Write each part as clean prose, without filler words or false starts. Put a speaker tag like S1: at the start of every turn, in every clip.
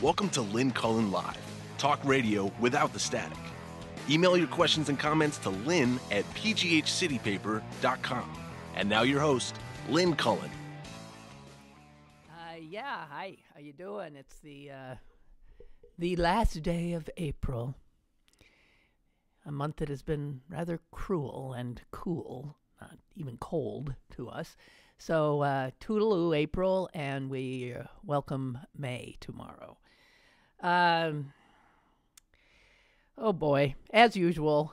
S1: Welcome to Lynn Cullen Live, talk radio without the static. Email your questions and comments to lynn at pghcitypaper.com. And now your host, Lynn Cullen.
S2: Hi. How you doing? It's the last day of April, a month that has been rather cruel and cool, not even cold to us. So toodaloo, April, and we welcome May tomorrow. Oh boy, as usual,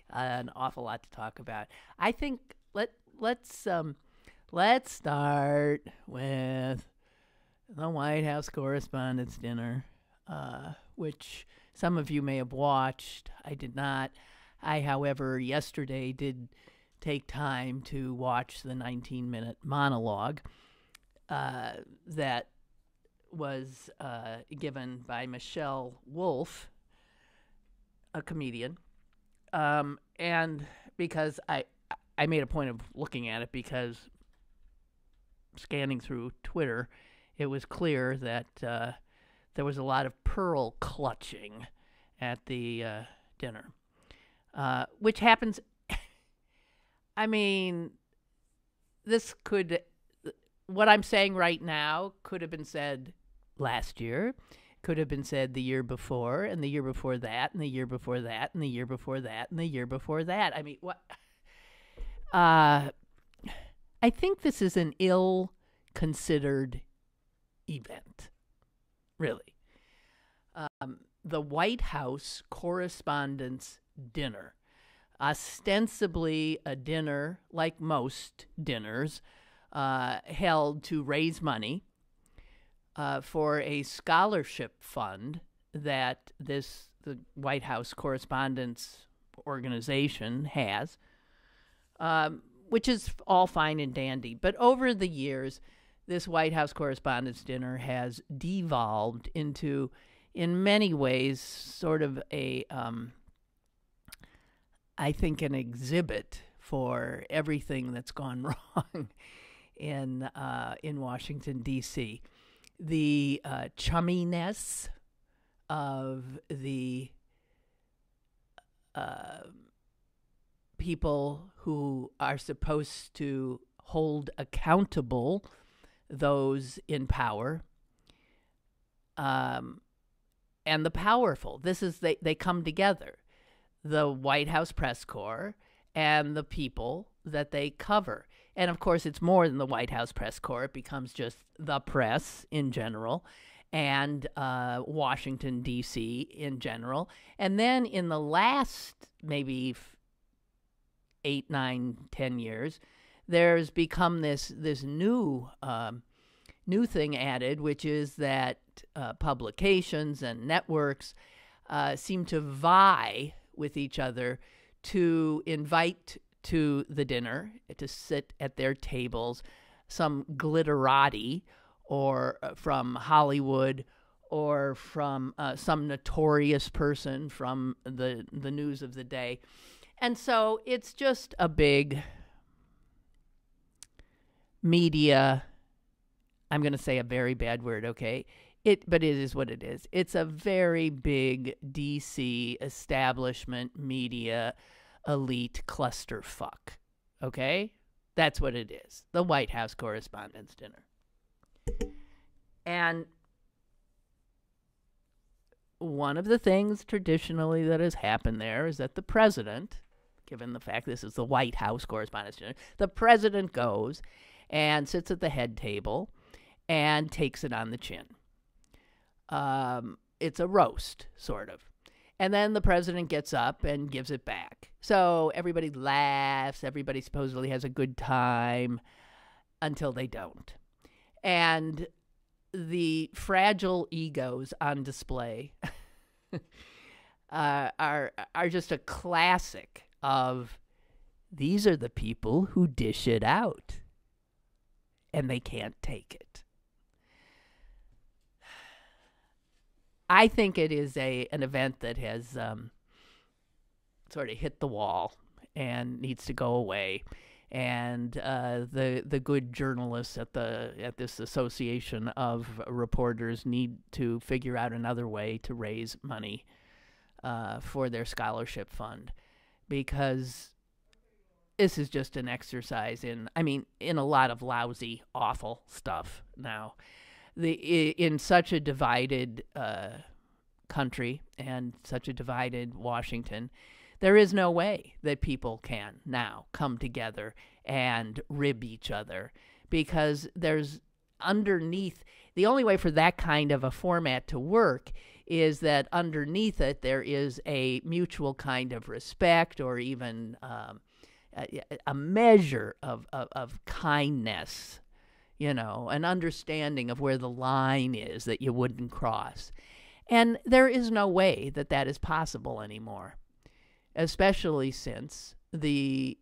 S2: an awful lot to talk about. I think let's start with the White House Correspondents' Dinner, which some of you may have watched. I did not. I, however, yesterday did take time to watch the 19-minute monologue that was given by Michelle Wolf, a comedian, and because I made a point of looking at it because scanning through Twitter, it was clear that there was a lot of pearl clutching at the dinner, which happens. I mean, what I'm saying right now could have been said last year, could have been said the year before, and the year before that, and the year before that, and the year before that, and the year before that. I mean, what? I think this is an ill-considered event, really. The White House Correspondents' Dinner, ostensibly a dinner like most dinners, held to raise money for a scholarship fund that the White House Correspondents Organization has, which is all fine and dandy. But over the years, this White House Correspondents' Dinner has devolved into, in many ways, sort of I think, an exhibit for everything that's gone wrong in Washington, D.C. The chumminess of the people who are supposed to hold accountable those in power, and the powerful. They come together. The White House press corps and the people that they cover. And of course, it's more than the White House press corps. It becomes just the press in general and Washington, D.C. in general. And then in the last maybe 8, 9, 10 years, there's become this new thing added, which is that publications and networks seem to vie with each other to invite to the dinner, to sit at their tables, some glitterati or from Hollywood or from some notorious person from the news of the day. And so it's just a big media, I'm going to say a very bad word, okay? But it is what it is. It's a very big DC establishment media elite clusterfuck. Okay? That's what it is. The White House Correspondents' Dinner. And one of the things traditionally that has happened there is that the president, given the fact this is the White House Correspondents' Dinner, the president goes and sits at the head table and takes it on the chin. It's a roast, sort of. And then the president gets up and gives it back. So everybody laughs. Everybody supposedly has a good time until they don't. And the fragile egos on display are just a classic of these are the people who dish it out. And they can't take it. I think it is an event that has sort of hit the wall and needs to go away. and the good journalists at this association of reporters need to figure out another way to raise money for their scholarship fund, because this is just an exercise in a lot of lousy, awful stuff now. In such a divided country and such a divided Washington, there is no way that people can now come together and rib each other, because there's underneath, the only way for that kind of a format to work is that underneath it there is a mutual kind of respect, or even a measure of kindness, an understanding of where the line is that you wouldn't cross. And there is no way that that is possible anymore, especially since the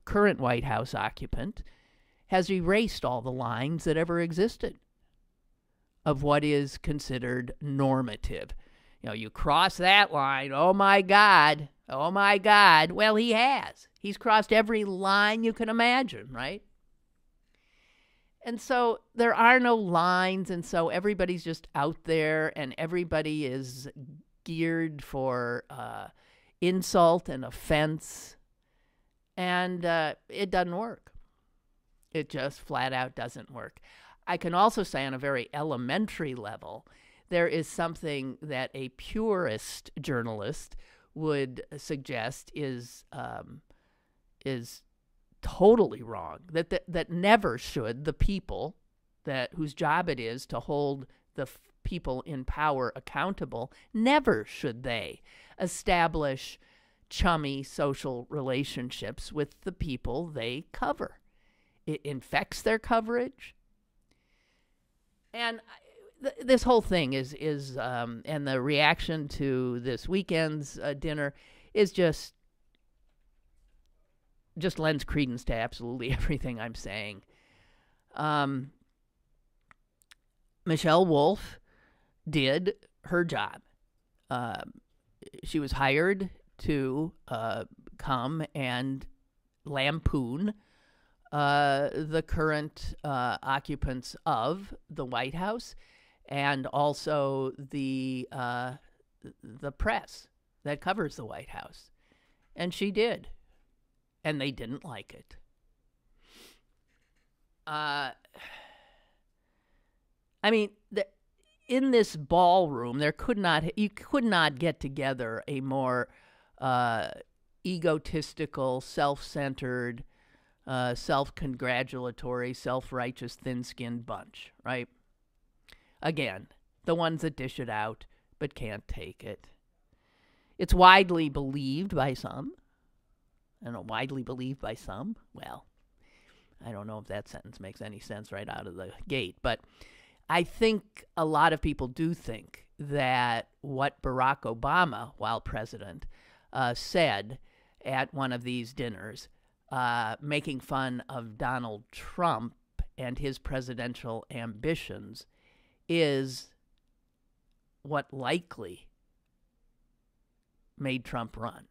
S2: current White House occupant has erased all the lines that ever existed of what is considered normative. You cross that line, oh my God. Well, he has. He's crossed every line you can imagine, right? And so there are no lines, and so everybody's just out there, and everybody is geared for insult and offense, and it doesn't work. It just flat out doesn't work. I can also say on a very elementary level, there is something that a purist journalist would suggest is totally wrong. That never should the people whose job it is to hold the people in power accountable, never should they establish chummy social relationships with the people they cover. It infects their coverage. And this whole thing is and the reaction to this weekend's dinner is just lends credence to absolutely everything I'm saying. Michelle Wolf did her job. She was hired to come and lampoon the current occupants of the White House, and also the press that covers the White House. And she did. And they didn't like it. In this ballroom, you could not get together a more egotistical, self-centered, self-congratulatory, self-righteous, thin-skinned bunch, right? Again, the ones that dish it out but can't take it. It's widely believed by some. Widely believed by some? Well, I don't know if that sentence makes any sense right out of the gate, but I think a lot of people do think that what Barack Obama, while president, said at one of these dinners, making fun of Donald Trump and his presidential ambitions, is what likely made Trump run.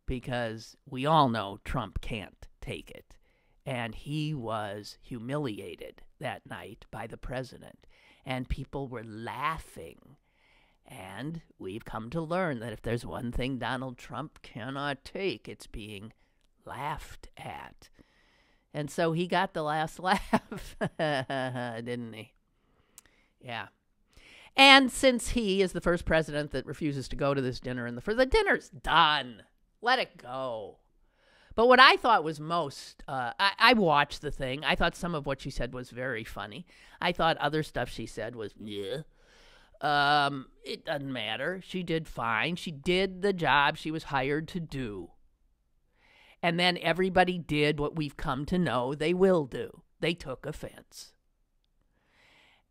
S2: Because we all know Trump can't take it. And he was humiliated that night by the president. And people were laughing. And we've come to learn that if there's one thing Donald Trump cannot take, it's being laughed at. And so he got the last laugh, didn't he? Yeah. And since he is the first president that refuses to go to this dinner, the dinner's done. Let it go. But what I thought was most, I watched the thing. I thought some of what she said was very funny. I thought other stuff she said was, yeah. It doesn't matter. She did fine. She did the job she was hired to do. And then everybody did what we've come to know they will do. They took offense.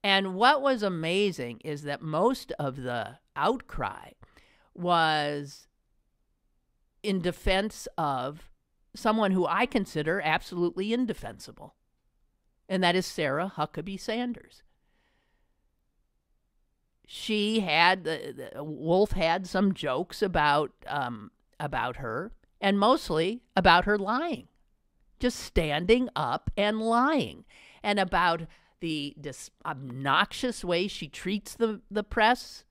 S2: And what was amazing is that most of the outcry was in defense of someone who I consider absolutely indefensible, and that is Sarah Huckabee Sanders. Wolf had some jokes about her, and mostly about her lying, just standing up and lying, and about the obnoxious way she treats the press,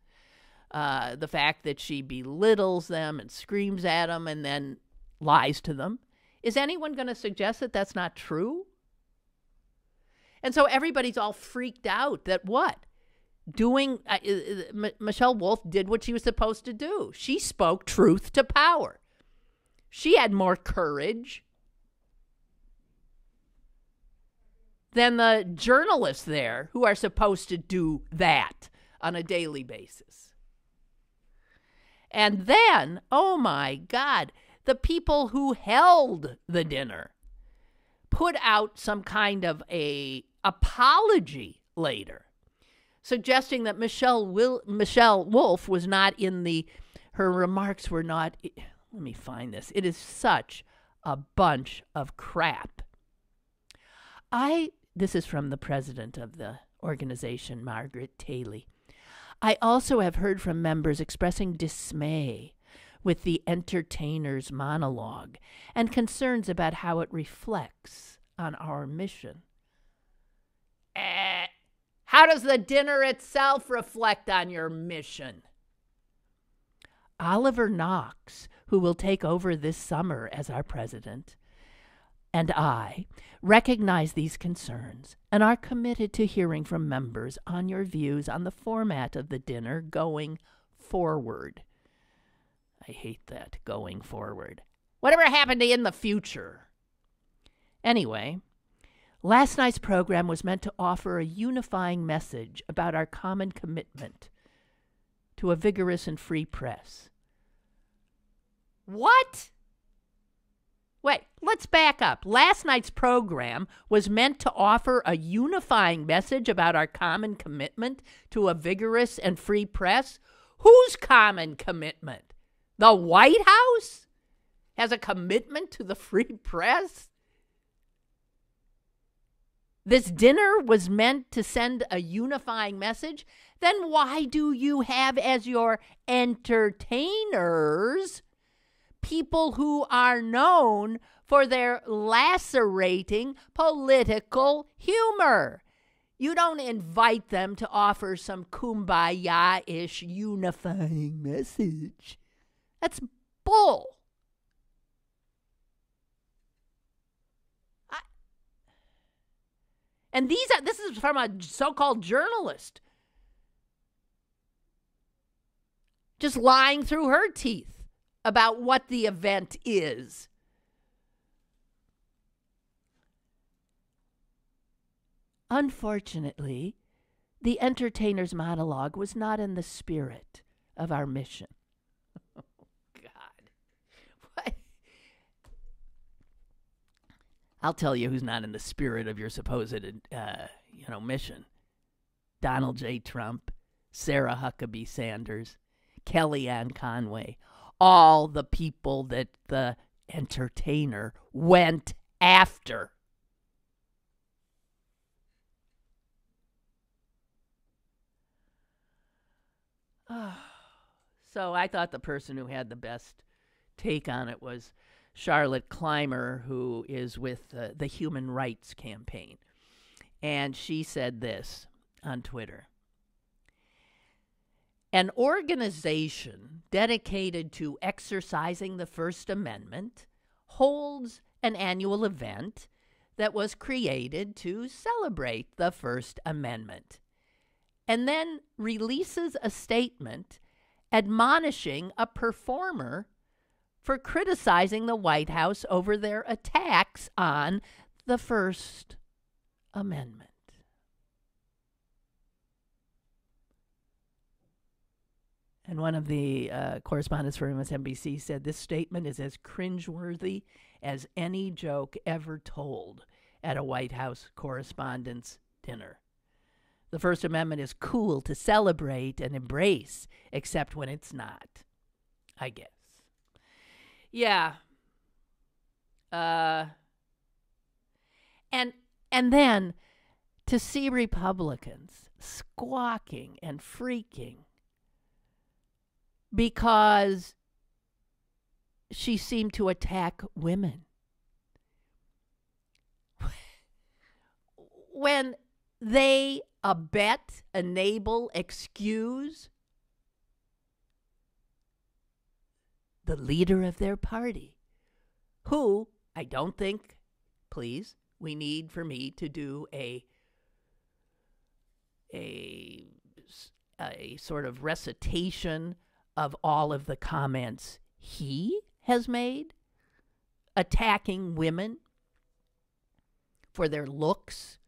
S2: the fact that she belittles them and screams at them and then lies to them. Is anyone going to suggest that that's not true? And so everybody's all freaked out that what? Michelle Wolf did what she was supposed to do. She spoke truth to power. She had more courage than the journalists there who are supposed to do that on a daily basis. And then, oh my God, the people who held the dinner put out some kind of a apology later, suggesting that Michelle Wolf was not in her remarks were not, let me find this. It is such a bunch of crap. This is from the president of the organization, Margaret Taylor. I also have heard from members expressing dismay with the entertainer's monologue and concerns about how it reflects on our mission. How does the dinner itself reflect on your mission? Oliver Knox, who will take over this summer as our president, and I recognize these concerns and are committed to hearing from members on your views on the format of the dinner going forward. I hate that, going forward. Whatever happened to in the future? Anyway, last night's program was meant to offer a unifying message about our common commitment to a vigorous and free press. What? Wait, let's back up. Last night's program was meant to offer a unifying message about our common commitment to a vigorous and free press? Whose common commitment? The White House has a commitment to the free press? This dinner was meant to send a unifying message? Then why do you have as your entertainers people who are known for their lacerating political humor? You don't invite them to offer some kumbaya-ish unifying message. That's bull. And this is from a so-called journalist just lying through her teeth about what the event is. Unfortunately, the entertainer's monologue was not in the spirit of our mission. Oh, God. What? I'll tell you who's not in the spirit of your supposed, mission. Donald J. Trump, Sarah Huckabee Sanders, Kellyanne Conway, all the people that the entertainer went after. So I thought the person who had the best take on it was Charlotte Clymer, who is with the Human Rights Campaign. And she said this on Twitter. An organization dedicated to exercising the First Amendment holds an annual event that was created to celebrate the First Amendment, and then releases a statement admonishing a performer for criticizing the White House over their attacks on the First Amendment. And one of the correspondents for MSNBC said this statement is as cringeworthy as any joke ever told at a White House correspondents' dinner. The First Amendment is cool to celebrate and embrace, except when it's not, I guess. Yeah. And then to see Republicans squawking and freaking because she seemed to attack women. When they abet, enable, excuse the leader of their party, who I don't think, please, we need for me to do a sort of recitation of all of the comments he has made, attacking women for their looks,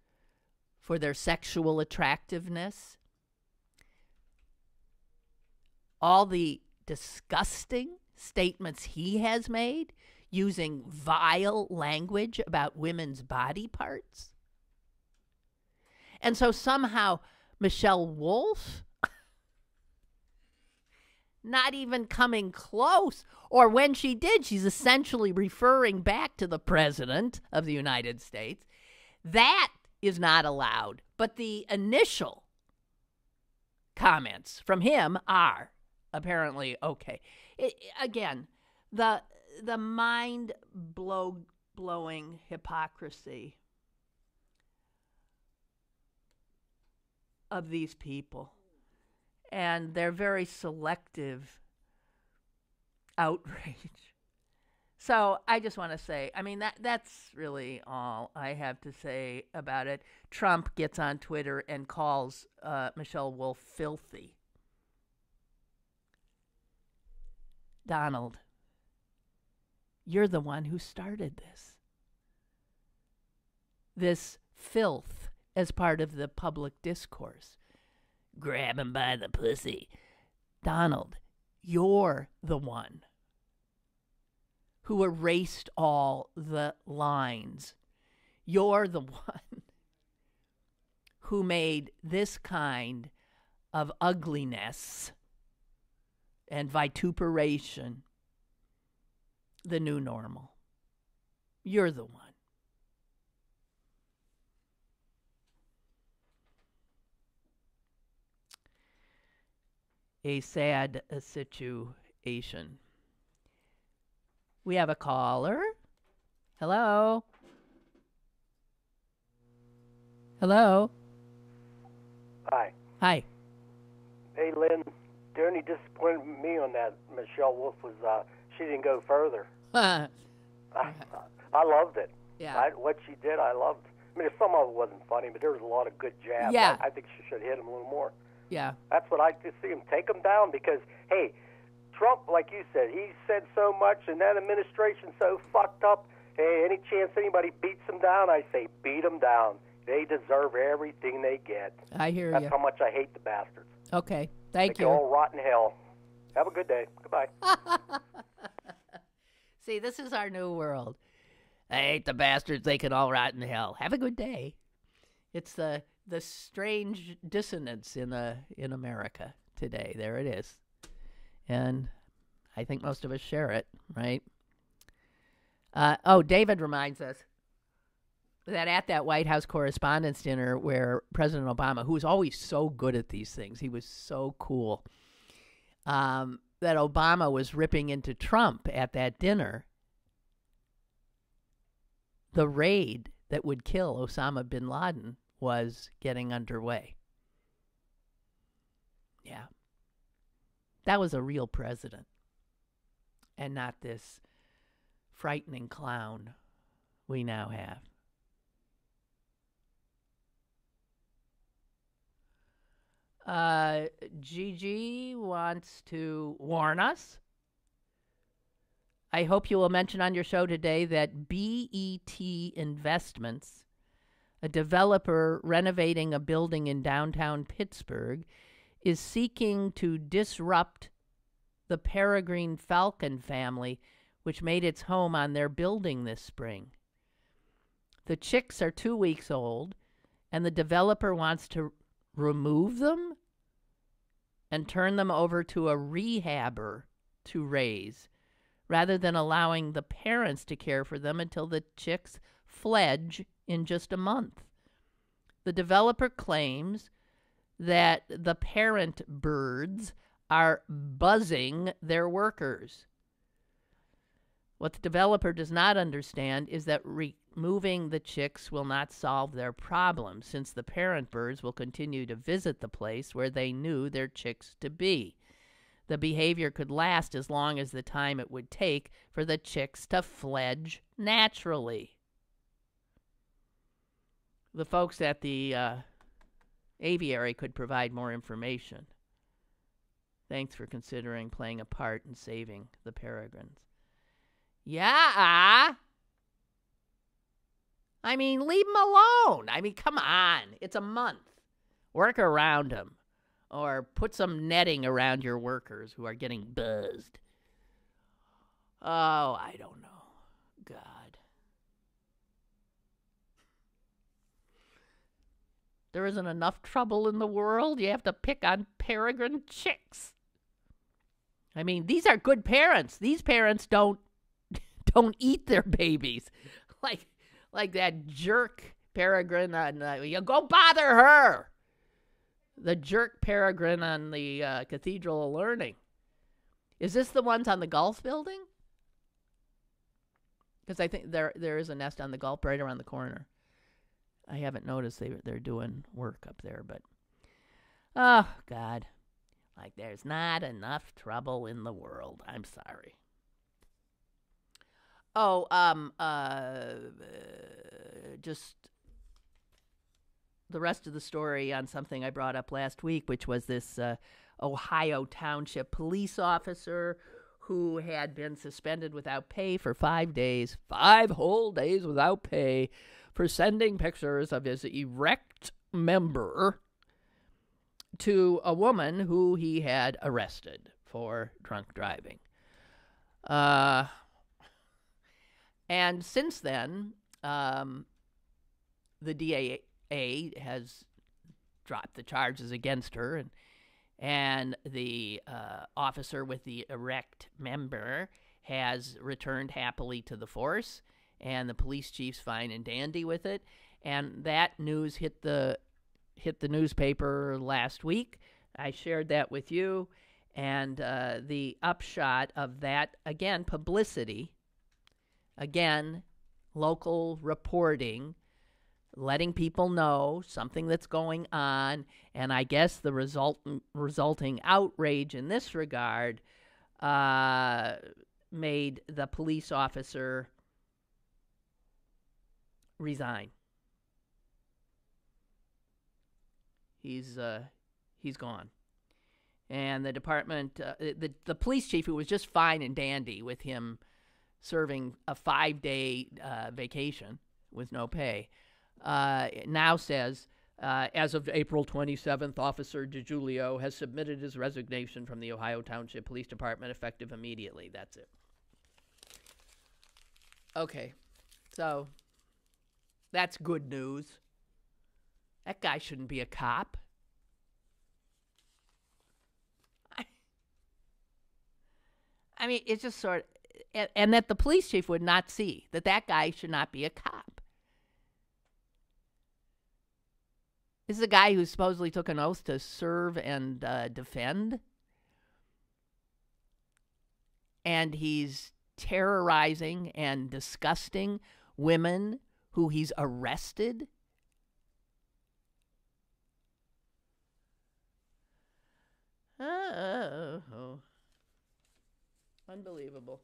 S2: for their sexual attractiveness, all the disgusting statements he has made using vile language about women's body parts. And so somehow Michelle Wolf, not even coming close, or when she did, she's essentially referring back to the President of the United States. That is not allowed. But the initial comments from him are apparently okay. Again, the mind-blowing hypocrisy of these people and their very selective outrage. So I just want to say, I mean, that's really all I have to say about it. Trump gets on Twitter and calls Michelle Wolf filthy. Donald, you're the one who started this filth as part of the public discourse. Grab him by the pussy. Donald, you're the one who erased all the lines. You're the one who made this kind of ugliness and vituperation the new normal. You're the one. A sad situation. We have a caller. Hello? Hello?
S3: Hi.
S2: Hi.
S3: Hey, Lynn. The only disappointment with me on that Michelle Wolf was she didn't go further. I loved it.
S2: Yeah.
S3: What she did, I loved. I mean, some of it wasn't funny, but there was a lot of good jabs.
S2: Yeah.
S3: I think she should hit him a little more.
S2: Yeah.
S3: That's what I like to see him. Take him down because, hey, Trump, like you said, he said so much, and that administration's so fucked up. Hey, any chance anybody beats him down, I say beat him down. They deserve everything they get.
S2: I hear you.
S3: That's how much I hate the bastards.
S2: Okay. Thank
S3: They
S2: you.
S3: all rot in hell. Have a good day. Goodbye.
S2: See, this is our new world. I hate the bastards. They can all rot in hell. Have a good day. It's the strange dissonance in America today. There it is. And I think most of us share it, right? David reminds us that at that White House Correspondents' Dinner where President Obama, who was always so good at these things, he was so cool, that Obama was ripping into Trump at that dinner, the raid that would kill Osama bin Laden was getting underway. Yeah. That was a real president and not this frightening clown we now have. Gigi wants to warn us. I hope you will mention on your show today that BET Investments, a developer renovating a building in downtown Pittsburgh, is seeking to disrupt the peregrine falcon family, which made its home on their building this spring. The chicks are 2 weeks old, and the developer wants to remove them and turn them over to a rehabber to raise, rather than allowing the parents to care for them until the chicks fledge in just a month. The developer claims that the parent birds are buzzing their workers. What the developer does not understand is that removing the chicks will not solve their problem, since the parent birds will continue to visit the place where they knew their chicks to be. The behavior could last as long as the time it would take for the chicks to fledge naturally. The folks at the aviary could provide more information. Thanks for considering playing a part in saving the peregrines. Yeah. I mean, leave them alone. I mean, come on. It's a month. Work around them. Or put some netting around your workers who are getting buzzed. Oh, I don't know. God. There isn't enough trouble in the world. You have to pick on peregrine chicks. I mean, these are good parents. These parents don't eat their babies. Like that jerk peregrine on you go bother her. The jerk peregrine on the Cathedral of Learning. Is this the ones on the golf building? Because I think there is a nest on the golf right around the corner. I haven't noticed they're doing work up there, but oh God, like there's not enough trouble in the world. I'm sorry. Oh, just the rest of the story on something I brought up last week, which was this Ohio Township police officer who had been suspended without pay for 5 days, 5 whole days without pay, for sending pictures of his erect member to a woman who he had arrested for drunk driving. And since then, the DA has dropped the charges against her, and the officer with the erect member has returned happily to the force, and the police chief's fine and dandy with it. And that news hit the newspaper last week. I shared that with you, and the upshot of that, again, publicity, again, local reporting, letting people know something that's going on, and I guess the resulting outrage in this regard made the police officer resign. He's gone. And the department, the police chief, who was just fine and dandy with him serving a 5-day vacation with no pay, now says, as of April 27th, Officer DiGiulio has submitted his resignation from the Ohio Township Police Department effective immediately. That's it. Okay, so that's good news. That guy shouldn't be a cop. I mean, it's just sort of, and that the police chief would not see that guy should not be a cop. This is a guy who supposedly took an oath to serve and defend. And he's terrorizing and disgusting women who he's arrested. Oh. Unbelievable.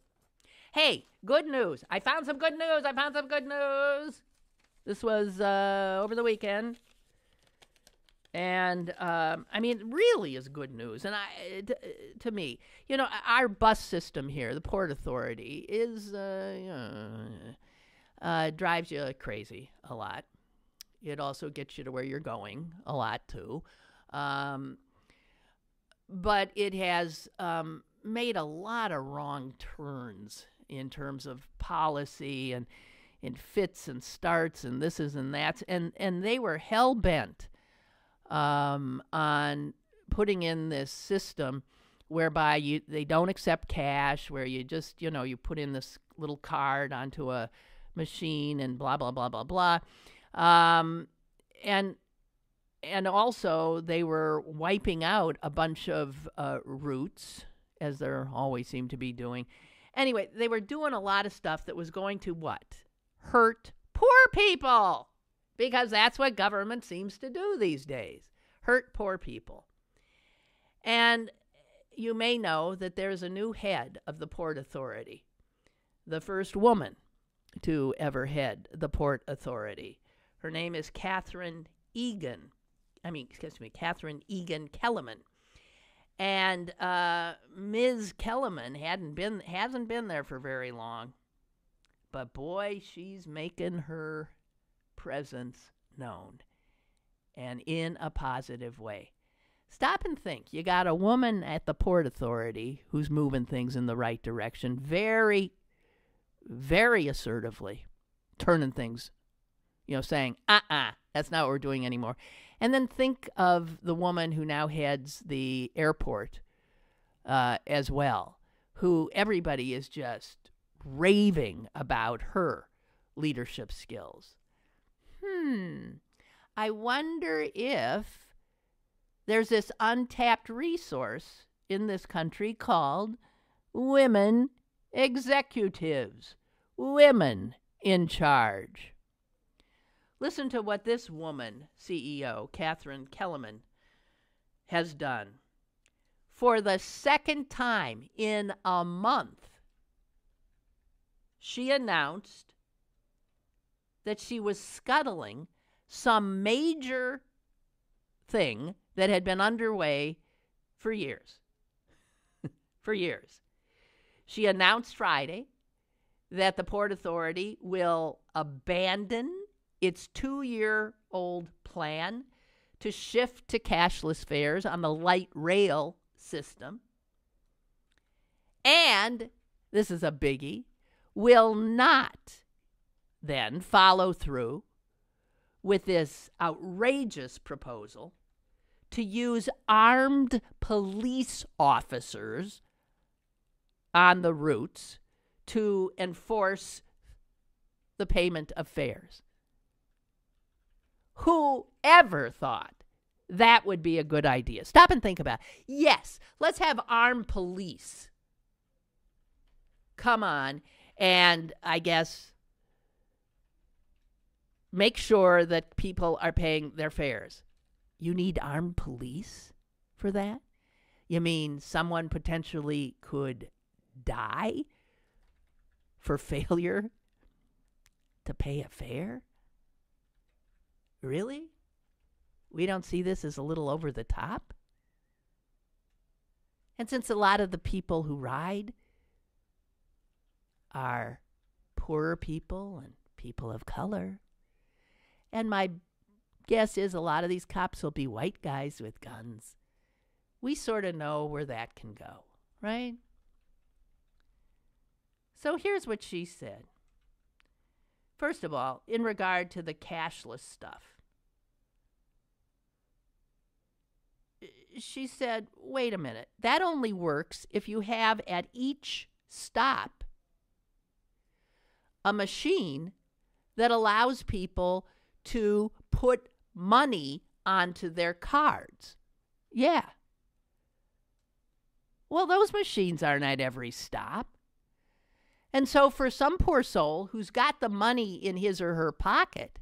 S2: Hey, good news. I found some good news. This was over the weekend. And, I mean, it really is good news. And to me, you know, our bus system here, the Port Authority, is, drives you crazy a lot. It also gets you to where you're going a lot, too. But it has made a lot of wrong turns in terms of policy and in fits and starts and this is and that's. And they were hell-bent on putting in this system whereby they don't accept cash, where you just, you put in this little card onto a machine and blah, blah, blah, blah, blah. And also they were wiping out a bunch of routes, as they always seem to be doing, Anyway, they were doing a lot of stuff that was going to what? Hurt poor people. Because that's what government seems to do these days. Hurt poor people. And you may know that there's a new head of the Port Authority. The first woman to ever head the Port Authority. Her name is Catherine Egan Kellerman. And Ms. Kellerman hasn't been there for very long. But boy, she's making her presence known. And in a positive way. Stop and think. You got a woman at the Port Authority who's moving things in the right direction, very, very assertively, turning things, saying, that's not what we're doing anymore. And then think of the woman who now heads the airport as well, who everybody is just raving about her leadership skills. I wonder if there's this untapped resource in this country called women executives, women in charge. Listen to what this woman, CEO, Catherine Kellerman, has done. For the second time in a month, she announced that she was scuttling some major thing that had been underway for years. For years. She announced Friday that the Port Authority will abandon its 2-year-old plan to shift to cashless fares on the light rail system. And, this is a biggie, will not then follow through with this outrageous proposal to use armed police officers on the routes to enforce the payment of fares. Whoever thought that would be a good idea? Stop and think about it. Yes, let's have armed police come on and, I guess, make sure that people are paying their fares. You need armed police for that? You mean someone potentially could die for failure to pay a fare? Really? We don't see this as a little over the top? And since a lot of the people who ride are poorer people and people of color, and my guess is a lot of these cops will be white guys with guns, we sort of know where that can go, right? So here's what she said. First of all, in regard to the cashless stuff, she said, wait a minute, that only works if you have at each stop a machine that allows people to put money onto their cards. Yeah. Well, those machines aren't at every stop. And so for some poor soul who's got the money in his or her pocket,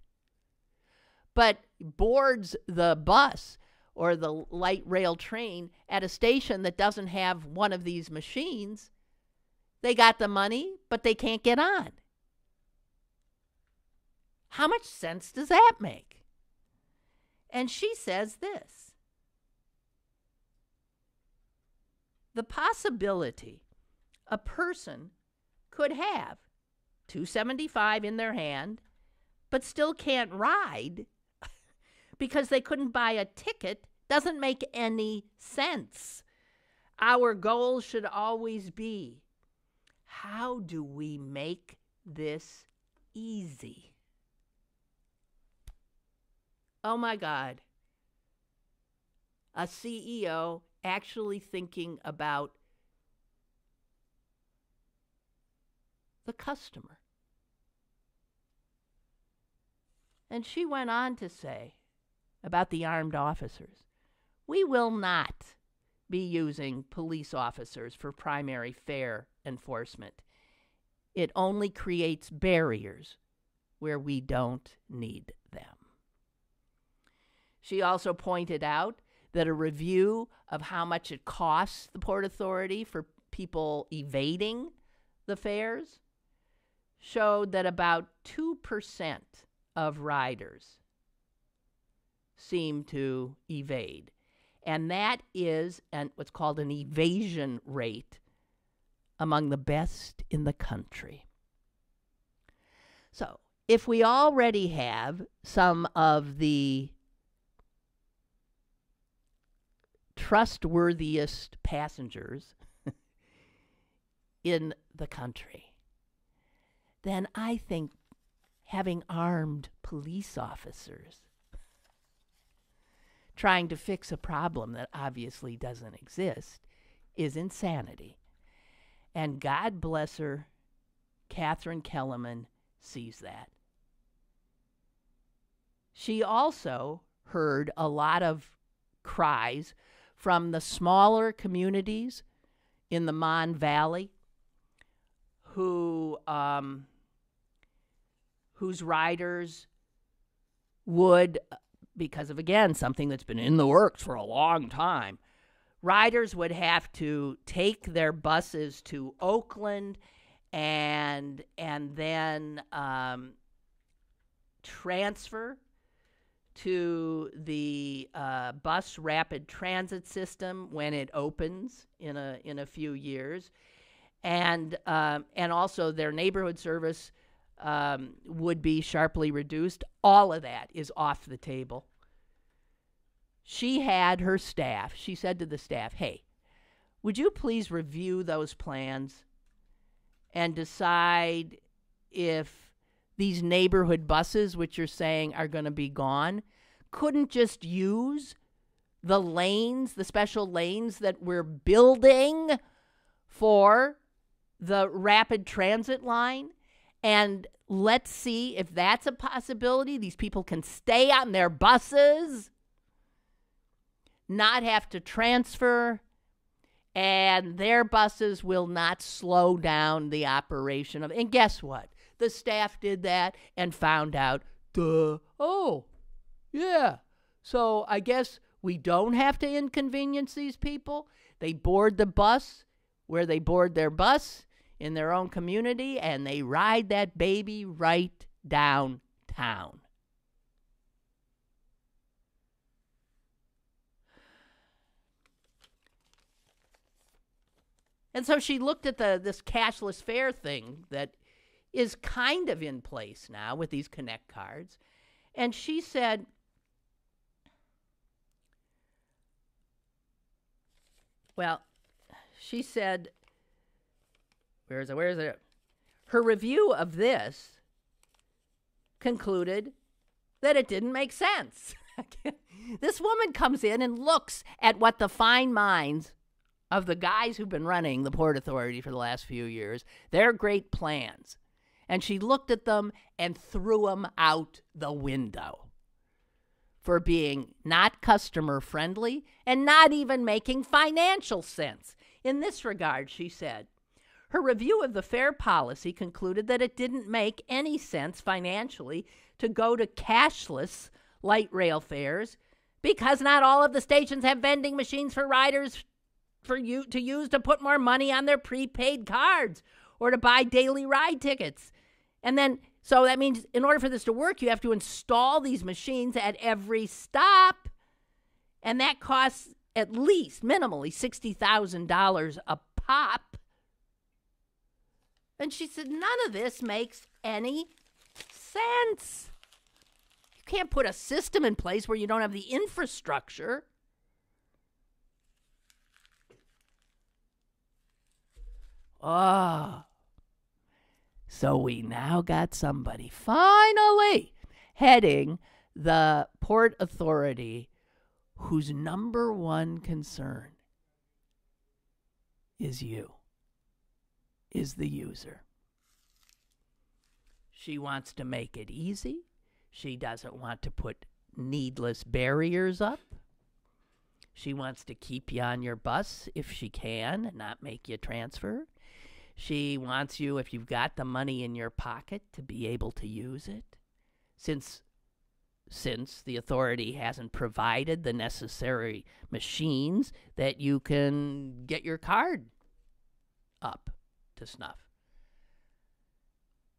S2: but boards the bus or the light rail train at a station that doesn't have one of these machines, they got the money, but they can't get on. How much sense does that make? And she says this. The possibility a person could have $2.75 in their hand, but still can't ride because they couldn't buy a ticket doesn't make any sense. Our goal should always be, how do we make this easy? Oh my God. A CEO actually thinking about the customer. And she went on to say about the armed officers, we will not be using police officers for primary fare enforcement. It only creates barriers where we don't need them. She also pointed out that a review of how much it costs the Port Authority for people evading the fares showed that about 2% of riders seem to evade. And that is what's called an evasion rate among the best in the country. So, if we already have some of the trustworthiest passengers in the country, then I think having armed police officers trying to fix a problem that obviously doesn't exist is insanity. And God bless her, Catherine Kellerman sees that. She also heard a lot of cries from the smaller communities in the Mon Valley whose riders would, because of, again, something that's been in the works for a long time, riders would have to take their buses to Oakland and then transfer to the bus rapid transit system when it opens in a few years, and also their neighborhood service would be sharply reduced. All of that is off the table. She had her staff. She said to the staff, "Hey, would you please review those plans and decide if these neighborhood buses, which you're saying are going to be gone, couldn't just use the lanes, the special lanes that we're building for the rapid transit line? And let's see if that's a possibility. These people can stay on their buses, not have to transfer, and their buses will not slow down the operation of." And guess what? The staff did that and found out, oh, yeah. So I guess we don't have to inconvenience these people. They board the bus where they board their bus in their own community, and they ride that baby right downtown. And so she looked at this cashless fare thing that is kind of in place now with these Connect cards. And she said, where is it? Her review of this concluded that it didn't make sense. This woman comes in and looks at what the fine minds of the guys who've been running the Port Authority for the last few years, their great plans. And she looked at them and threw them out the window for being not customer friendly and not even making financial sense. In this regard, she said, her review of the fare policy concluded that it didn't make any sense financially to go to cashless light rail fares because not all of the stations have vending machines for riders for you to use to put more money on their prepaid cards or to buy daily ride tickets. And then, so that means in order for this to work, you have to install these machines at every stop. And that costs at least minimally $60,000 a pop. And she said, none of this makes any sense. You can't put a system in place where you don't have the infrastructure. Oh, so we now got somebody finally heading the Port Authority whose number one concern is you, is the user. She wants to make it easy. She doesn't want to put needless barriers up. She wants to keep you on your bus if she can and not make you transfer. She wants you, if you've got the money in your pocket, to be able to use it. Since the authority hasn't provided the necessary machines that you can get your card up to snuff.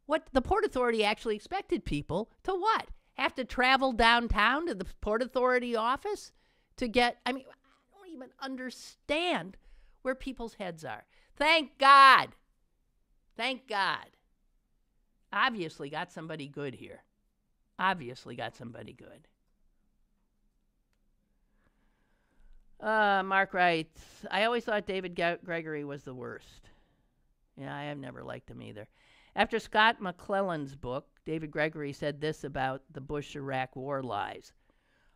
S2: What the Port Authority actually expected people to what? Have to travel downtown to the Port Authority office to get, I don't even understand where people's heads are. Thank God. Thank God. Obviously got somebody good here. Obviously got somebody good. Mark writes, I always thought David Gregory was the worst. Yeah, I have never liked him either. After Scott McClellan's book, David Gregory said this about the Bush-Iraq war lies.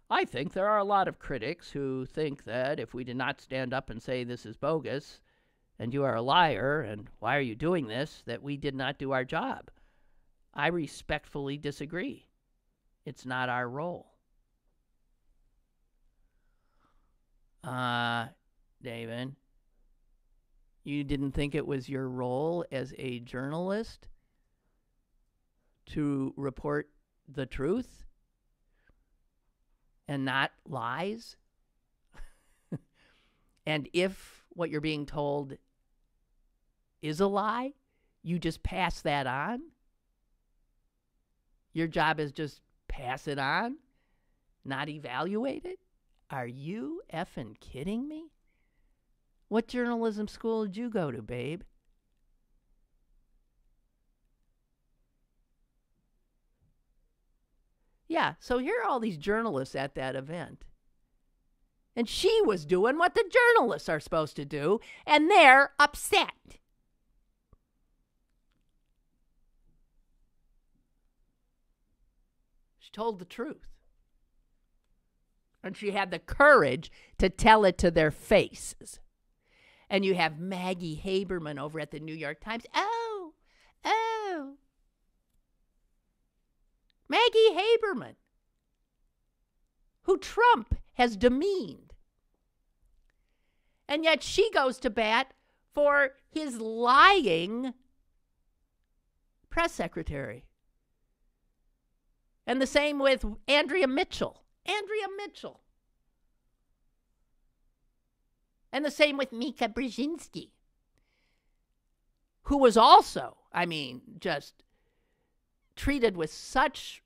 S2: I think there are a lot of critics who think that if we did not stand up and say this is bogus, and you are a liar, and why are you doing this, that we did not do our job. I respectfully disagree. It's not our role. David, you didn't think it was your role as a journalist to report the truth and not lies? And if what you're being told is a lie, you just pass that on? Your job is just pass it on, not evaluate it? Are you effing kidding me? What journalism school did you go to, babe? Yeah, so here are all these journalists at that event. And she was doing what the journalists are supposed to do, and they're upset. She told the truth. And she had the courage to tell it to their faces. And you have Maggie Haberman over at the New York Times. Oh. Maggie Haberman, who Trump has demeaned. And yet she goes to bat for his lying press secretary. And the same with Andrea Mitchell. And the same with Mika Brzezinski, who was also, just treated with such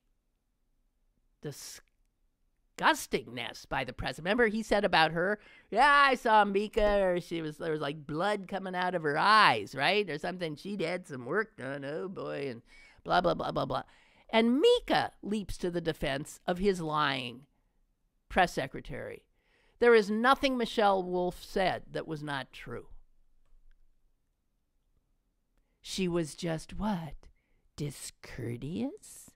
S2: disgustingness by the press. Remember he said about her, yeah, I saw Mika, or there was like blood coming out of her eyes, right? Or something. She'd had some work done, oh boy, and blah, blah, blah, blah, blah. And Mika leaps to the defense of his lying press secretary. There is nothing Michelle Wolf said that was not true. She was just what? Discourteous?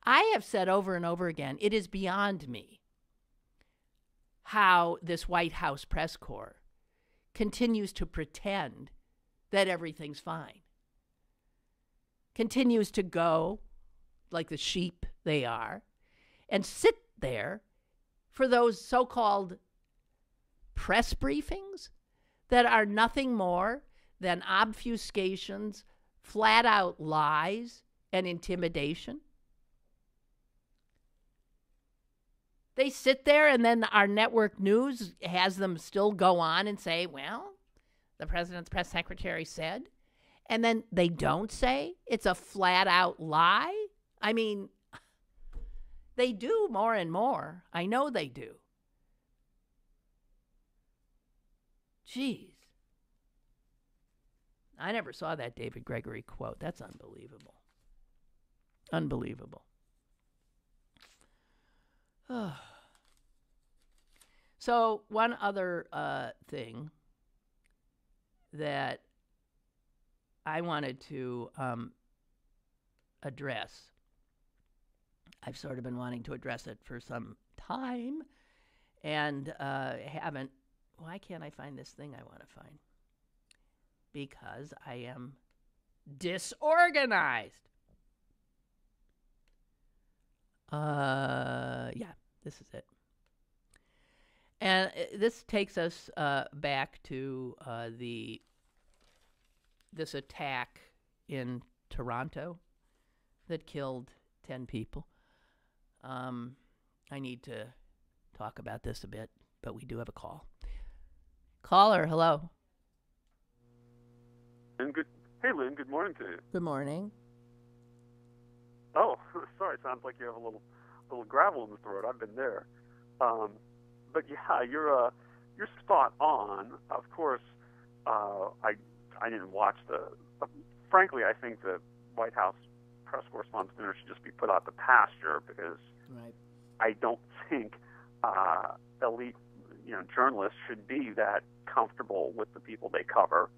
S2: I have said over and over again, it is beyond me how this White House press corps continues to pretend that everything's fine. Continues to go like the sheep they are and sit there for those so-called press briefings that are nothing more than obfuscations, flat-out lies, and intimidation. They sit there, and then our network news has them still go on and say, well, the president's press secretary said, and then they don't say it's a flat-out lie. They do more and more. I know they do. Jeez. I never saw that David Gregory quote. That's unbelievable. Unbelievable. So one other thing that I wanted to address. I've sort of been wanting to address it for some time and haven't. Why can't I find this thing I want to find? Because I am disorganized. Yeah, this is it. And this takes us back to this attack in Toronto that killed 10 people. I need to talk about this a bit, but we do have a call. Caller, hello.
S4: Hey, Lynn, good morning to you.
S2: Good morning.
S4: Oh, sorry, sounds like you have a little gravel in the throat. I've been there. But yeah, you're spot on. Of course, I didn't watch frankly, I think the White House press correspondence dinner should just be put out to pasture because I don't think elite, journalists should be that comfortable with the people they cover,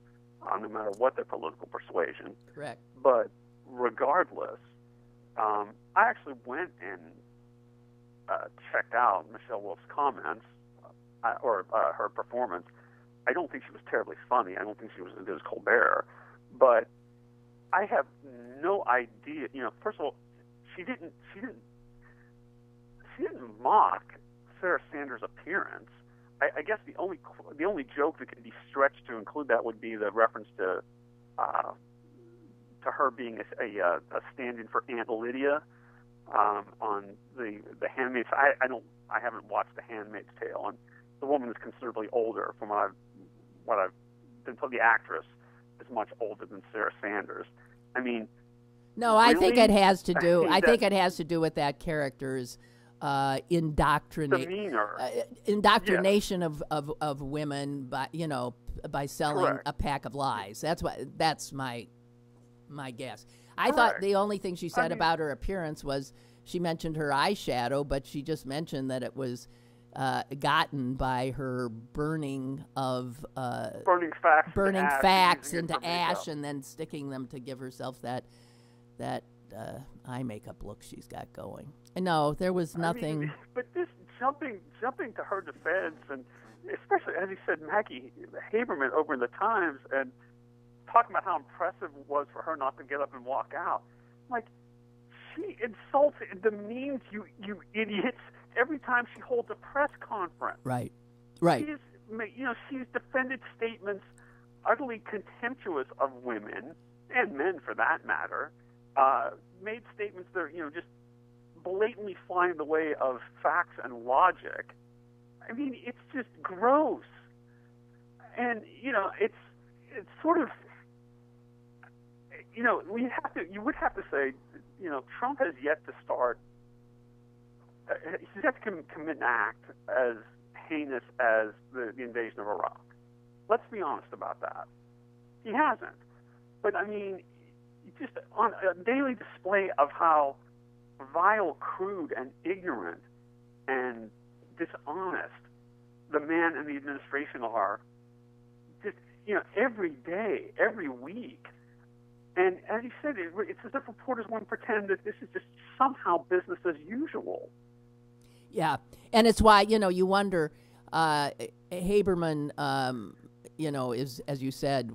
S4: no matter what their political persuasion.
S2: Correct.
S4: But regardless, I actually went and checked out Michelle Wolf's comments or her performance. I don't think she was terribly funny. I don't think she was as good as Colbert. But I have no idea. First of all, she didn't mock Sarah Sanders' appearance. I guess the only joke that could be stretched to include that would be the reference to her being a stand-in for Aunt Lydia on the Handmaid's. I haven't watched The Handmaid's Tale, and the woman is considerably older from what I've been told. The actress is much older than Sarah Sanders. I mean,
S2: no,
S4: really?
S2: I think it has to do. I think it has to do with that character's indoctrination of women by selling
S4: Correct.
S2: a pack of lies. That's my guess. I thought the only thing she said about her appearance was she mentioned her eyeshadow, but she just mentioned that it was gotten by her burning facts into ash and then sticking them to give herself that eye makeup look she's got going. No, there was nothing.
S4: I mean, but this jumping to her defense, and especially as he said, Maggie Haberman over in the Times, and talking about how impressive it was for her not to get up and walk out. Like, she insults and demeans you idiots every time she holds a press conference.
S2: Right.
S4: She's defended statements utterly contemptuous of women and men, for that matter. Made statements that are, just blatantly fly in the way of facts and logic. I mean, it's just gross. And, it's sort of, you would have to say, Trump has yet to start, he's yet to commit an act as heinous as the invasion of Iraq. Let's be honest about that. He hasn't. But, I mean, just on a daily display of how vile, crude, and ignorant and dishonest the man and the administration are, just, every day, every week. And as you said, it's as if reporters want to pretend that this is just somehow business as usual.
S2: Yeah, and it's why, you wonder, Haberman, is, as you said,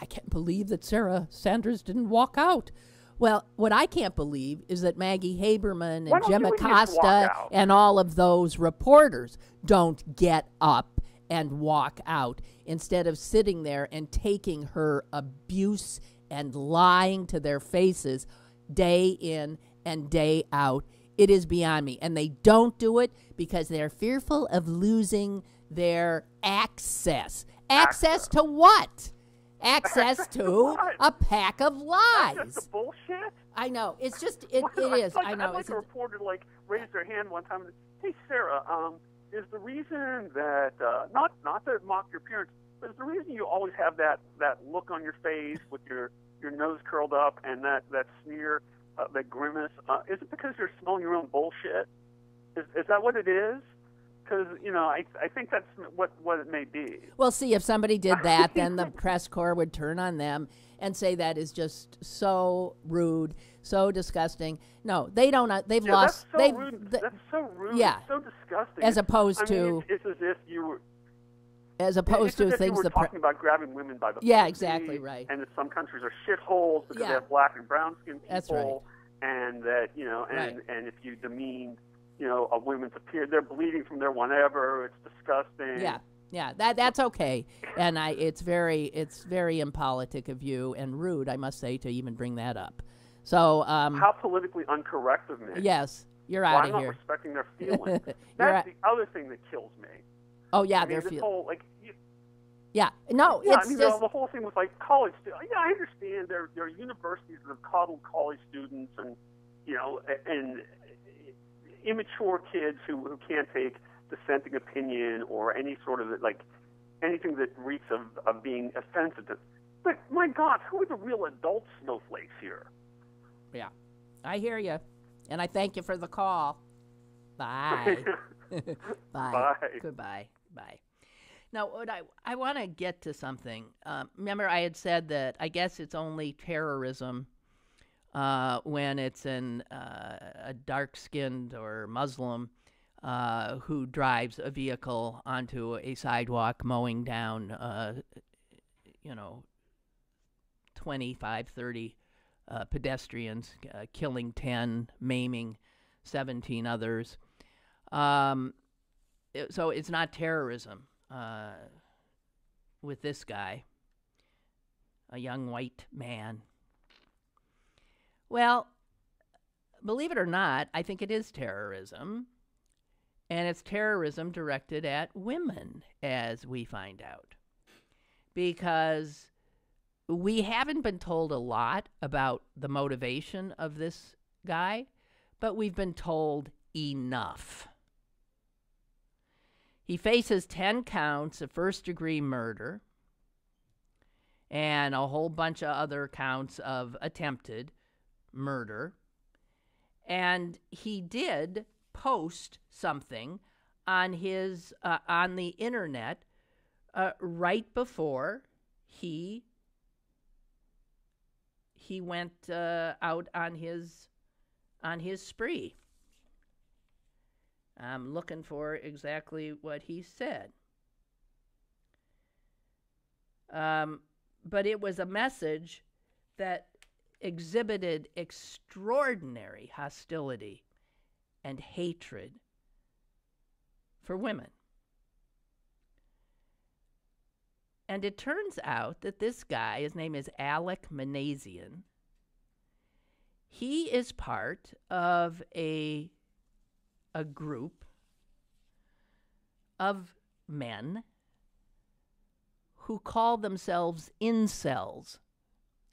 S2: I can't believe that Sarah Sanders didn't walk out. Well, what I can't believe is that Maggie Haberman and Jim Acosta and all of those reporters don't get up and walk out instead of sitting there and taking her abuse and lying to their faces day in and day out. It is beyond me. And they don't do it because they're fearful of losing their access. Access to what? Access to a pack of lies.
S4: That's the bullshit.
S2: I know. It's just, it is. I know.
S4: I'd like a reporter raised their hand one time and said, hey, Sarah, is the reason that, not to mock your appearance, but is the reason you always have that look on your face with your nose curled up and that sneer, that grimace, is it because you're smelling your own bullshit? Is that what it is? Because, I think that's what it may be.
S2: Well, see, if somebody did that, then the press corps would turn on them and say that is just so rude, so disgusting. No, they don't. They've lost.
S4: That's so rude. That's so rude.
S2: Yeah.
S4: It's so disgusting.
S2: As opposed to.
S4: It's as if you were.
S2: As opposed to things
S4: you were talking about grabbing women by the
S2: yeah, exactly right.
S4: And that some countries are shitholes because they have black and brown skinned people.
S2: That's right.
S4: And that
S2: right.
S4: and if you demean a woman's appeared. They're bleeding from their whatever. It's disgusting.
S2: Yeah, that's okay, and it's very impolitic of you and rude, I must say, to even bring that up. So
S4: how politically incorrect of me.
S2: Yes, you're out of
S4: here. I'm
S2: here.
S4: not respecting their feelings. That's the other thing that kills me.
S2: Oh yeah,
S4: their feelings.
S2: It's just
S4: the whole thing with like college students. Yeah, I understand there are universities that have coddled college students and and immature kids who can't take dissenting opinion or any sort of anything that reeks of being offensive. But my God, who are the real adult snowflakes here?
S2: Yeah, I hear you, and I thank you for the call. Bye. Bye.
S4: Bye.
S2: Goodbye. Bye. Now, I want to get to something. Remember, I had said that I guess it's only terrorism when it's a dark-skinned or Muslim who drives a vehicle onto a sidewalk, mowing down, 25, 30 pedestrians, killing 10, maiming 17 others. So it's not terrorism with this guy, a young white man. Well, believe it or not, I think it is terrorism. And it's terrorism directed at women, as we find out. Because we haven't been told a lot about the motivation of this guy, but we've been told enough. He faces 10 counts of first-degree murder and a whole bunch of other counts of attempted murder. And he did post something on his on the internet right before he went out on his spree. I'm looking for exactly what he said. But it was a message that exhibited extraordinary hostility and hatred for women. And it turns out that this guy, his name is Alec Manassian, he is part of a group of men who call themselves incels,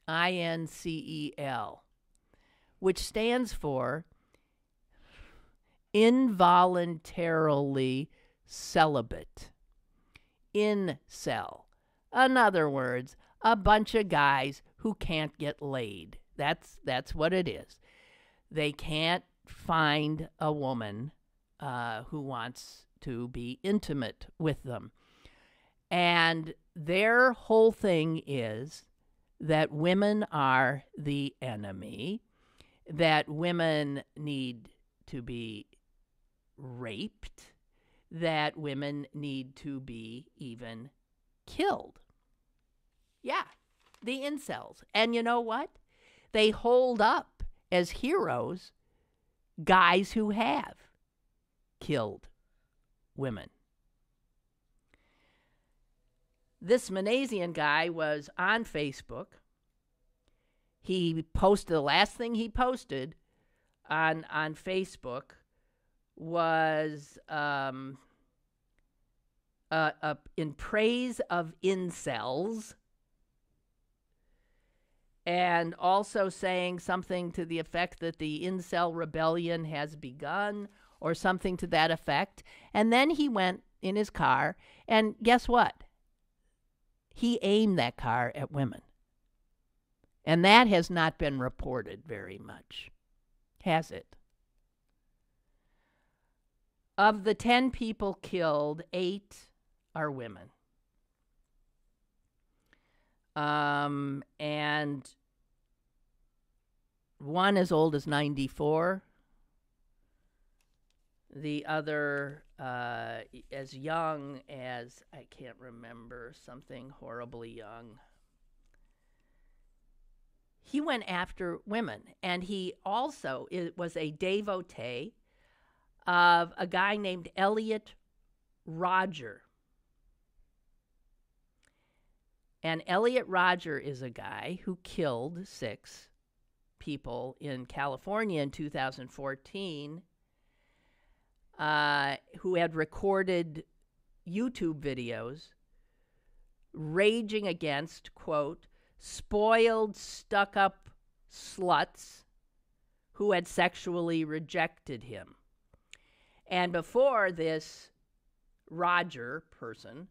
S2: INCEL, which stands for involuntarily celibate. Incel. In other words, a bunch of guys who can't get laid. That's what it is. They can't find a woman who wants to be intimate with them. And their whole thing is that women are the enemy, that women need to be raped, that women need to be even killed. Yeah, the incels. And you know what? They hold up as heroes guys who have killed women. This Manassian guy was on Facebook. He posted, the last thing he posted on Facebook was in praise of incels, and also saying something to the effect that the incel rebellion has begun, or something to that effect. And then he went in his car, and guess what? He aimed that car at women. And that has not been reported very much, has it? Of the 10 people killed, 8 are women. And one as old as 94. The other as young as, I can't remember, something horribly young. He went after women, and he also was a devotee of a guy named Elliot Rodger. And Elliot Rodger is a guy who killed 6 people in California in 2014, who had recorded YouTube videos raging against, quote, spoiled, stuck-up sluts who had sexually rejected him. And before this Rodger person,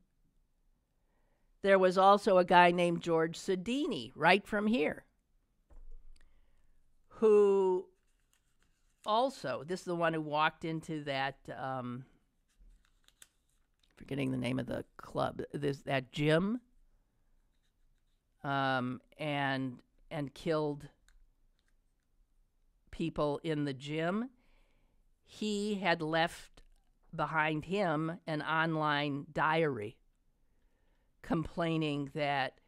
S2: there was also a guy named George Sedini, right from here, who also, this is the one who walked into that, forgetting the name of the club, that gym, and killed people in the gym. He had left behind him an online diary complaining that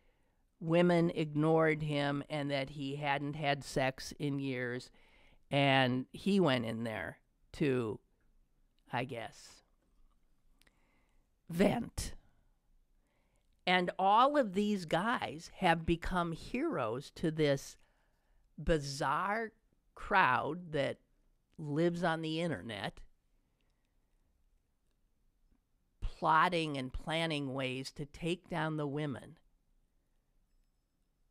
S2: women ignored him and that he hadn't had sex in years. And he went in there to, I guess, vent. And all of these guys have become heroes to this bizarre crowd that lives on the internet, plotting and planning ways to take down the women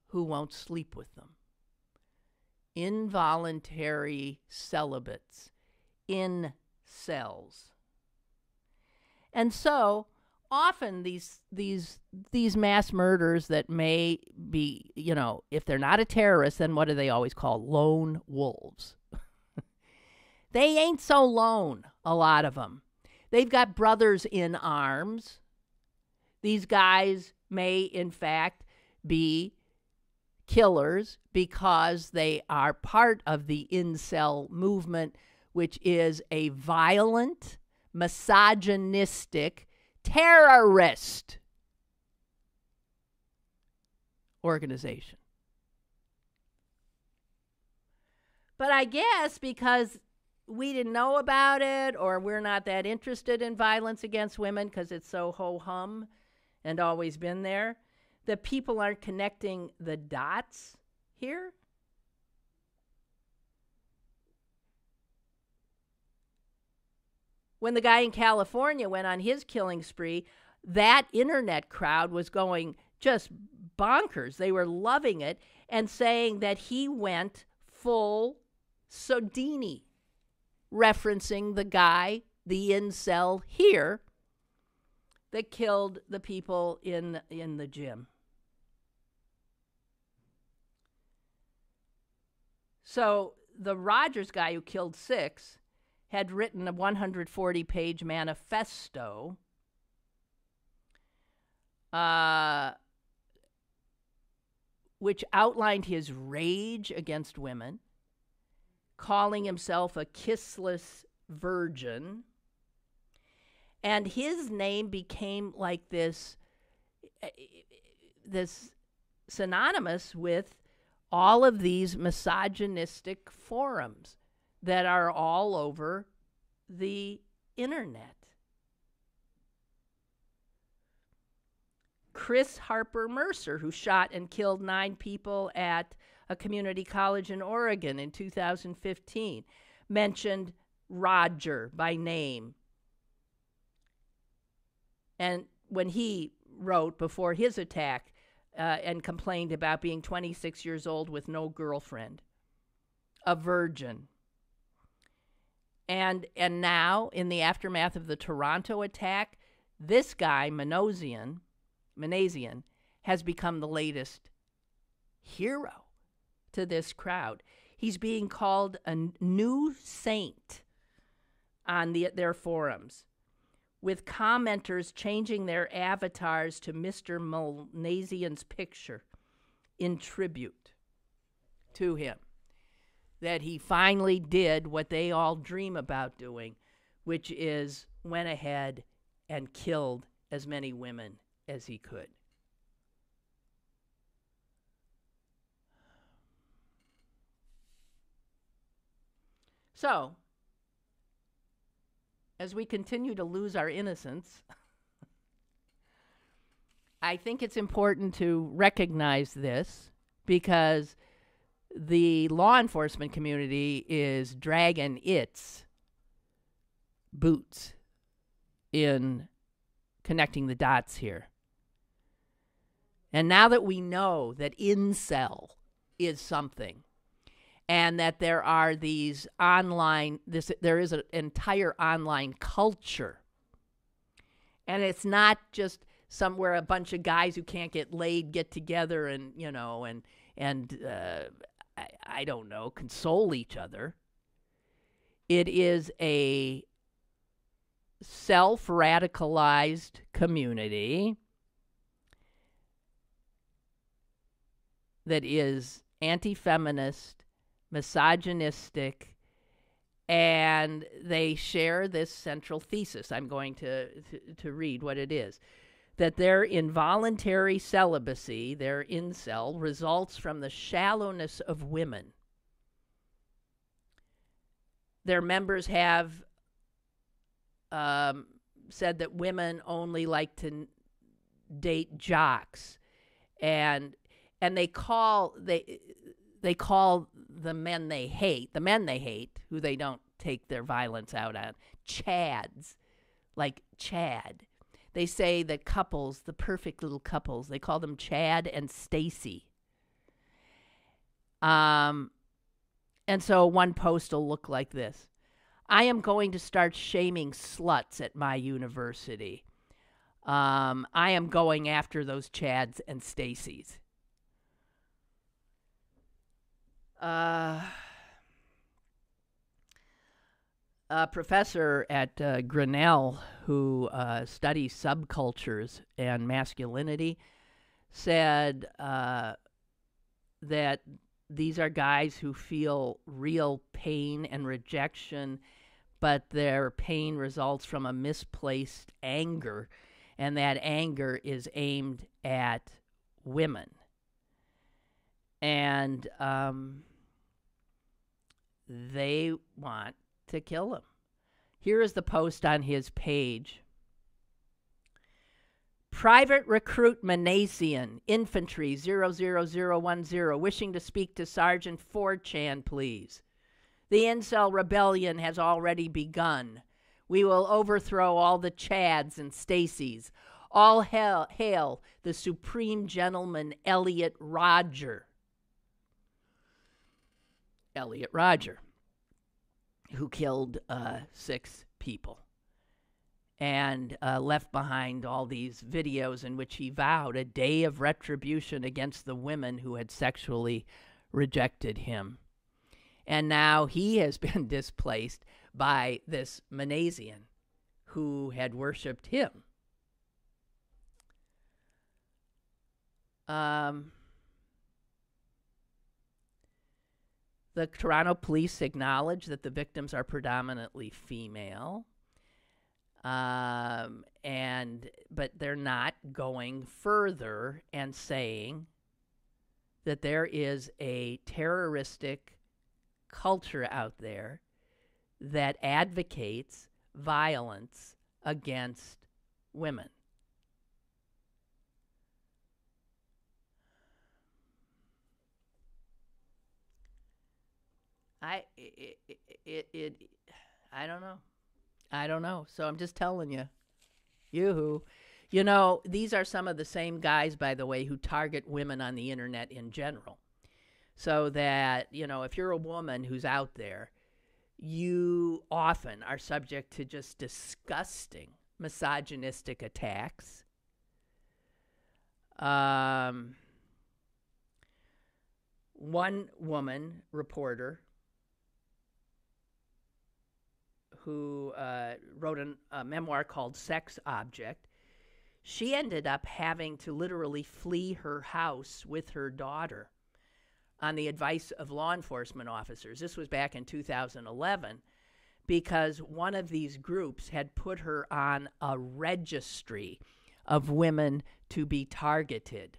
S2: who won't sleep with them. Involuntary celibates, incels. And so often these mass murders that may be, if they're not a terrorist, then what are they always called? Lone wolves. They ain't so lone, a lot of them. They've got brothers in arms. These guys may, in fact, be killers because they are part of the incel movement, which is a violent, misogynistic, terrorist organization. But I guess because we didn't know about it, or we're not that interested in violence against women because it's so ho-hum and always been there, that people aren't connecting the dots here. When the guy in California went on his killing spree, that internet crowd was going just bonkers. They were loving it and saying that he went full Sodini, referencing the guy, the incel here, that killed the people in the gym. So the Rodgers guy who killed 6 had written a 140-page manifesto which outlined his rage against women, calling himself a kissless virgin. And his name became like this synonymous with all of these misogynistic forums that are all over the internet. Chris Harper Mercer, who shot and killed 9 people at a community college in Oregon in 2015, mentioned Rodger by name. And when he wrote before his attack and complained about being 26 years old with no girlfriend, a virgin. And now, in the aftermath of the Toronto attack, this guy, Manassian, has become the latest hero to this crowd. He's being called a new saint on their forums, with commenters changing their avatars to Mr. Manassian's picture in tribute to him. That he finally did what they all dream about doing, which is went ahead and killed as many women as he could. So, as we continue to lose our innocence, I think it's important to recognize this because the law enforcement community is dragging its boots in connecting the dots here. And now that we know that incel is something, and that there are these online, there is an entire online culture, and it's not just somewhere a bunch of guys who can't get laid get together and, you know, and I don't know, console each other. It is a self-radicalized community that is anti-feminist, misogynistic, and they share this central thesis. I'm going to read what it is. That their involuntary celibacy, their incel, results from the shallowness of women. Their members have said that women only like to date jocks, and they call the men they hate, who they don't take their violence out on, chads, like Chad. They say that couples, the perfect little couples, they call them Chad and Stacy. And so one post will look like this. I am going to start shaming sluts at my university. I am going after those Chads and Stacys. A professor at Grinnell who studies subcultures and masculinity said that these are guys who feel real pain and rejection, but their pain results from a misplaced anger, and that anger is aimed at women. And they want to kill him. Here is the post on his page. Private Recruit Manasian, Infantry 00010, wishing to speak to Sergeant 4chan, please. The incel rebellion has already begun. We will overthrow all the Chads and Stacys. All hail the Supreme Gentleman Elliot Rodger. Elliot Rodger, who killed 6 people and left behind all these videos in which he vowed a day of retribution against the women who had sexually rejected him. And now he has been displaced by this Manasian who had worshipped him. The Toronto police acknowledge that the victims are predominantly female, but they're not going further and saying that there is a terroristic culture out there that advocates violence against women. I don't know. So I'm just telling you. Yoo-hoo. You know, these are some of the same guys, by the way, who target women on the internet in general. So that, you know, if you're a woman who's out there, you often are subject to just disgusting misogynistic attacks. One woman reporter who wrote a memoir called Sex Object, she ended up having to literally flee her house with her daughter on the advice of law enforcement officers. This was back in 2011 because one of these groups had put her on a registry of women to be targeted.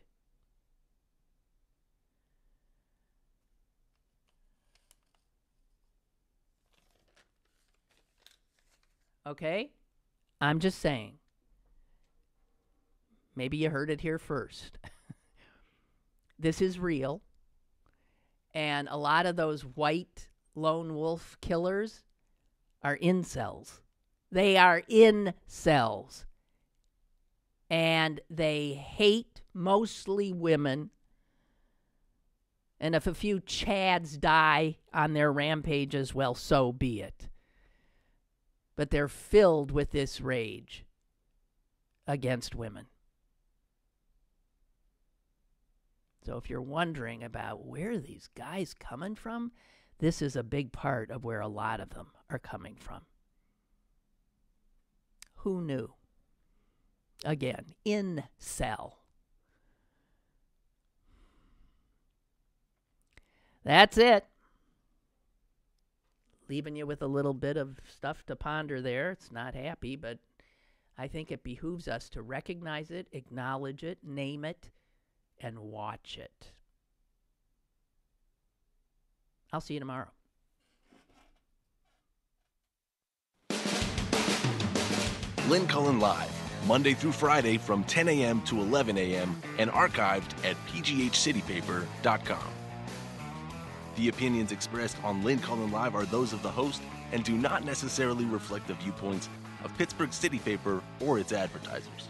S2: Okay? I'm just saying. Maybe you heard it here first. This is real. And a lot of those white lone wolf killers are incels. They are incels. And they hate mostly women. And if a few chads die on their rampages, well, so be it. But they're filled with this rage against women. So if you're wondering about where are these guys coming from, this is a big part of where a lot of them are coming from. Who knew? Again, incel. That's it. Leaving you with a little bit of stuff to ponder there. It's not happy, but I think it behooves us to recognize it, acknowledge it, name it, and watch it. I'll see you tomorrow.
S1: Lynn Cullen Live, Monday through Friday from 10 a.m. to 11 a.m. and archived at pghcitypaper.com. The opinions expressed on Lynn Cullen Live are those of the host and do not necessarily reflect the viewpoints of Pittsburgh City Paper or its advertisers.